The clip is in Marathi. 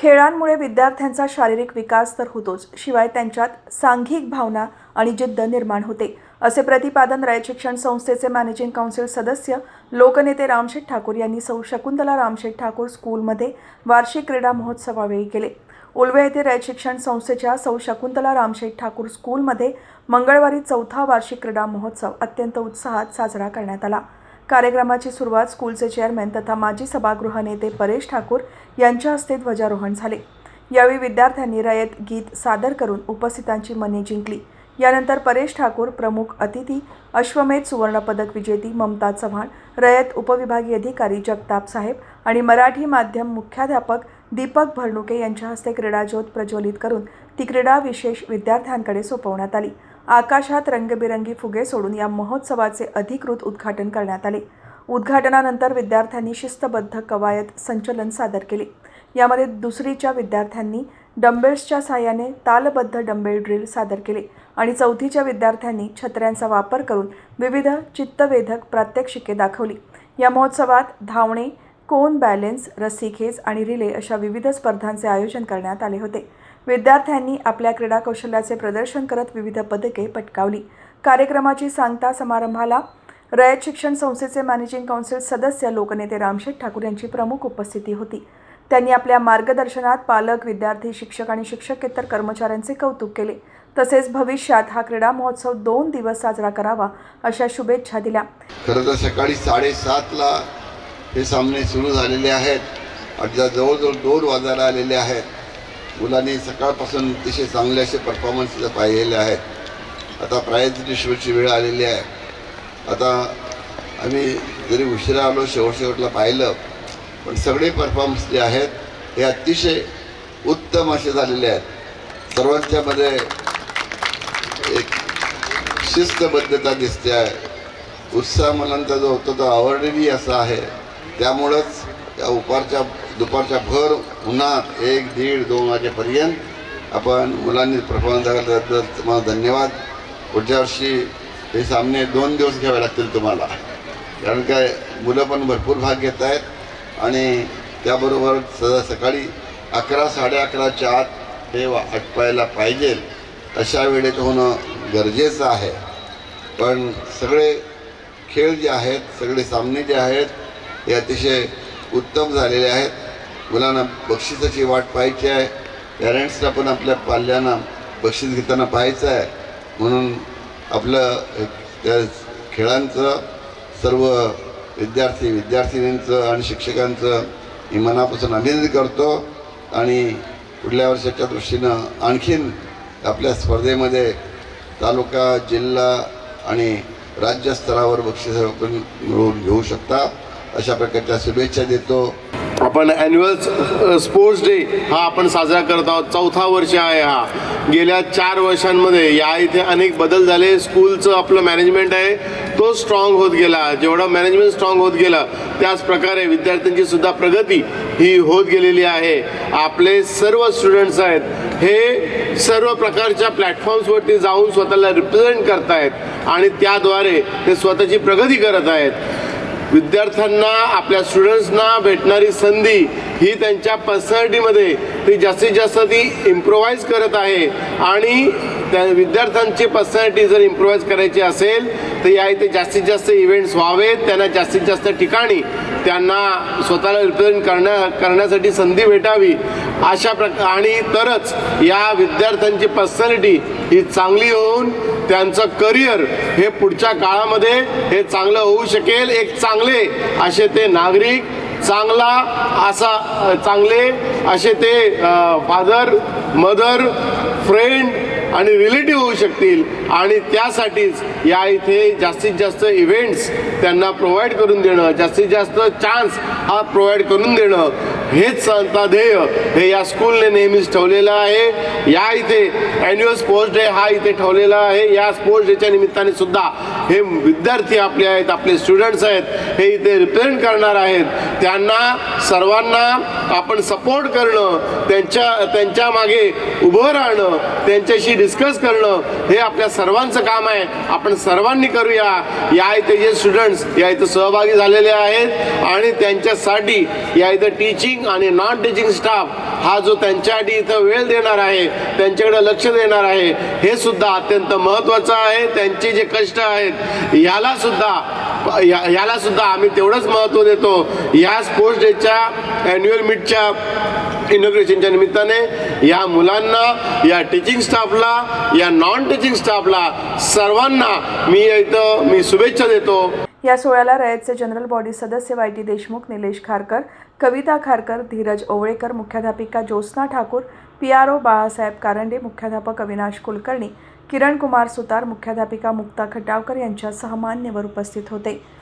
खेळांमुळे विद्यार्थ्यांचा शारीरिक विकास तर होतोच, शिवाय त्यांच्यात सांघिक भावना आणि जिद्द निर्माण होते, असे प्रतिपादन रयत शिक्षण संस्थेचे मॅनेजिंग काउन्सिल सदस्य लोकनेते रामशेठ ठाकूर यांनी सौ शकुंतला रामशेठ ठाकूर स्कूलमध्ये वार्षिक क्रीडा महोत्सवावेळी केले। उल्वे येथे रयत शिक्षण संस्थेच्या सौ शकुंतला रामशेठ ठाकूर स्कूलमध्ये मंगळवारी 4था वार्षिक क्रीडा महोत्सव अत्यंत उत्साहात साजरा करण्यात आला। कार्यक्रमाची सुरुवात स्कूलचे चेअरमॅन तथा माजी सभागृह नेते परेश ठाकूर यांच्या हस्ते ध्वजारोहण झाले। यावेळी विद्यार्थ्यांनी रयत गीत सादर करून उपस्थितांची मने जिंकली। यानंतर परेश ठाकूर प्रमुख अतिथी अश्वमेध सुवर्ण पदक विजेती ममता चव्हाण, रयत उपविभागीय अधिकारी जगताप साहेब आणि मराठी माध्यम मुख्याध्यापक दीपक भरनुके यांच्या हस्ते क्रीडा ज्योत प्रज्वलित करून ती क्रीडा विशेष विद्यार्थ्यांकडे सोपवण्यात आली। आकाशात रंगबिरंगी फुगे सोडून या महोत्सवाचे अधिकृत उद्घाटन करण्यात आले। उद्घाटनानंतर विद्यार्थ्यांनी शिस्तबद्ध कवायत संचलन सादर केले। यामध्ये दुसरीच्या विद्यार्थ्यांनी डंबेल्सच्या सहाय्याने तालबद्ध डंबेल ड्रिल सादर केले आणि चौथीच्या विद्यार्थ्यांनी छत्र्यांचा वापर करून विविध चित्तवेधक प्रात्यक्षिके दाखवली। या महोत्सवात धावणे, कोन बॅलेन्स, रस्सीखेच आणि रिले अशा विविध स्पर्धांचे आयोजन करण्यात आले होते। विद्यार्थ्यांनी आपल्या क्रीडा कौशल्याचे प्रदर्शन करत विविध पदके पटकावली। कार्यक्रमाची सांगता समारंभाला रयत शिक्षण संस्थेचे मॅनेजिंग काउन्सिल सदस्य लोकनेते रामशेठ ठाकूर यांची प्रमुख उपस्थिती होती। त्यांनी आपल्या मार्गदर्शनात पालक, विद्यार्थी, शिक्षक आणि शिक्षकेतर कर्मचाऱ्यांचे कौतुक केले। तसेच भविष्यात हा क्रीडा महोत्सव 2 दिवस साजरा करावा अशा शुभेच्छा दिल्या। खरं तर सकाळी 7:30ला हे सामने सुरू झालेले आहेत। आता जवळजवळ 2 वाजायला आलेले आहेत। मुलांनी सकाळपासून अतिशय चांगले असे परफॉर्मन्स पाहिलेले आहेत। आता प्राइज डिस्ट्रीब्यूशनची वेळ आलेली आहे। आता आम्ही जरी उशिरा आलो, शेवटला पाहिलं, पण सगळे परफॉर्मन्स जे आहेत हे अतिशय उत्तम असे झालेले आहेत। सर्वांच्यामध्ये एक शिस्तबद्धता दिसते आहे। उत्साह मुलांचा जो होता तो आवडलेली असा आहे। त्यामुळंच या दुपारच्या भर उन्हात 1, 1:30, 2 वाजेपर्यंत आपण मुलांनी परफॉर्मन्स दाखवल्याबद्दल तुम्हाला धन्यवाद। पुढच्या वर्षी हे सामने 2 दिवस घ्यावे लागतील तुम्हाला, कारण काय मुलं पण भरपूर भाग घेत आहेत आणि त्याबरोबर सकाळी 11, 11:30च्या आत हे आटपायला पाहिजे अशा वेळेत होणं गरजेचं आहे। पण सगळे खेळ जे आहेत, सगळे सामने जे आहेत हे अतिशय उत्तम झालेले आहेत। मुलांना बक्षिसाची वाट पाहायची आहे। पॅरेंट्सला पण आपल्या पाल्यांना बक्षीस घेताना पाहायचं आहे। म्हणून आपलं त्या खेळांचं सर्व विद्यार्थिनींचं आणि शिक्षकांचं मी मनापासून अभिनंदन करतो आणि पुढल्या वर्षाच्या दृष्टीनं आणखीन आपल्या स्पर्धेमध्ये तालुका, जिल्हा आणि राज्यस्तरावर बक्षीस आपण मिळवून घेऊ शकता अशा प्रकारच्या शुभेच्छा देतो। आपण ॲन्युअल स्पोर्ट्स डे हा आपण साजरा करत आहोत। 4था वर्ष आहे हा। गेल्या 4 वर्षांमध्ये या इथे अनेक बदल झाले। स्कूलचं आपलं मॅनेजमेंट आहे तो स्ट्रॉंग होत गेला। जेवढा मॅनेजमेंट स्ट्रॉंग होत गेला त्याच प्रकारे विद्यार्थ्यांची सुद्धा प्रगती ही होत गेलेली आहे। आपले सर्व स्टुडंट्स आहेत हे सर्व प्रकारच्या प्लॅटफॉर्म्सवरती जाऊन स्वतःला रिप्रेझेंट करत आहेत आणि त्याद्वारे ते स्वतःची प्रगती करत आहेत। विद्यार्थ्यांना, आपल्या स्टुडंट्सना भेटणारी संधी ही त्यांच्या पर्सनॅलिटीमध्ये ती जास्तीत जास्त ती इम्प्रोवाइज करत आहे आणि त्या विद्यार्थ्यांची पर्सनॅलिटी जर इम्प्रोवाइज करायची असेल तर या इथे जास्तीत जास्त इव्हेंट्स व्हावेत, त्यांना जास्तीत जास्त ठिकाणी त्यांना स्वतःला रिप्रेझेंट करण्यासाठी संधी भेटावी अशा आणि तरच या विद्यार्थ्यांची पर्सनॅलिटी ही चांगली होऊन त्यांचं करिअर हे पुढच्या काळामध्ये हे चांगलं होऊ शकेल। एक चांगले असे ते नागरिक, चांगले असे ते फादर, मदर, फ्रेंड आणि रिलेटिव्ह होऊ शकतील आणि त्यासाठीच या इथे जास्तीत जास्त इव्हेंट्स त्यांना प्रोव्हाइड करून देणं, जास्तीत जास्त चान्स हा प्रोव्हाइड करून देणं हेच संस्था ध्येय हे या स्कूलने नेहमीच ठेवलेलं आहे। या इथे ॲन्युअल स्पोर्ट्स डे हा इथे ठेवलेला आहे। या स्पोर्ट्स डेच्या निमित्ताने सुद्धा हे विद्यार्थी आपले आहेत, आपले स्टुडंट्स आहेत हे इथे रिप्रेझेंट करणार आहेत। त्यांना सर्वांना आपण सपोर्ट करणं, त्यांच्या मागे उभं राहणं, त्यांच्याशी डिस्कस करणं हे आपल्या सर्वांचं काम आहे। आपण सर्वांनी करूया। या इथे जे स्टुडंट्स या इथे सहभागी झालेले आहेत आणि त्यांच्यासाठी या इथे टीचिंग टीचिंग आणि नॉन टीचिंग स्टाफ हा जो त्यांच्यासाठी इथं वेळ देणार आहे, त्यांच्याकडे लक्ष देणार आहे, हे सुद्धा अत्यंत महत्त्वाचं आहे. त्यांचे जे कष्ट आहेत याला सुद्धा आम्ही तेवढंच महत्त्व देतो. या स्पोर्ट्स डेच्या ॲन्युअल मीटच्या इनॉग्रेशनच्या निमित्ताने या मुलांना, या टीचिंग स्टाफला, या नॉन टीचिंग स्टाफला सर्वांना मी शुभेच्छा देतो. या सोहळ्याला रयतचे जनरल बॉडी सदस्य YT देशमुख, निलेश खारकर, कविता खारकर, धीरज ओवळेकर, मुख्याध्यापिका ज्योत्स्ना ठाकूर, PRO बाळासाहेब कारंडे, मुख्याध्यापक अविनाश कुलकर्णी, किरण कुमार सुतार, मुख्याध्यापिका मुक्ता खटावकर यांच्यासह मान्यवर उपस्थित होते.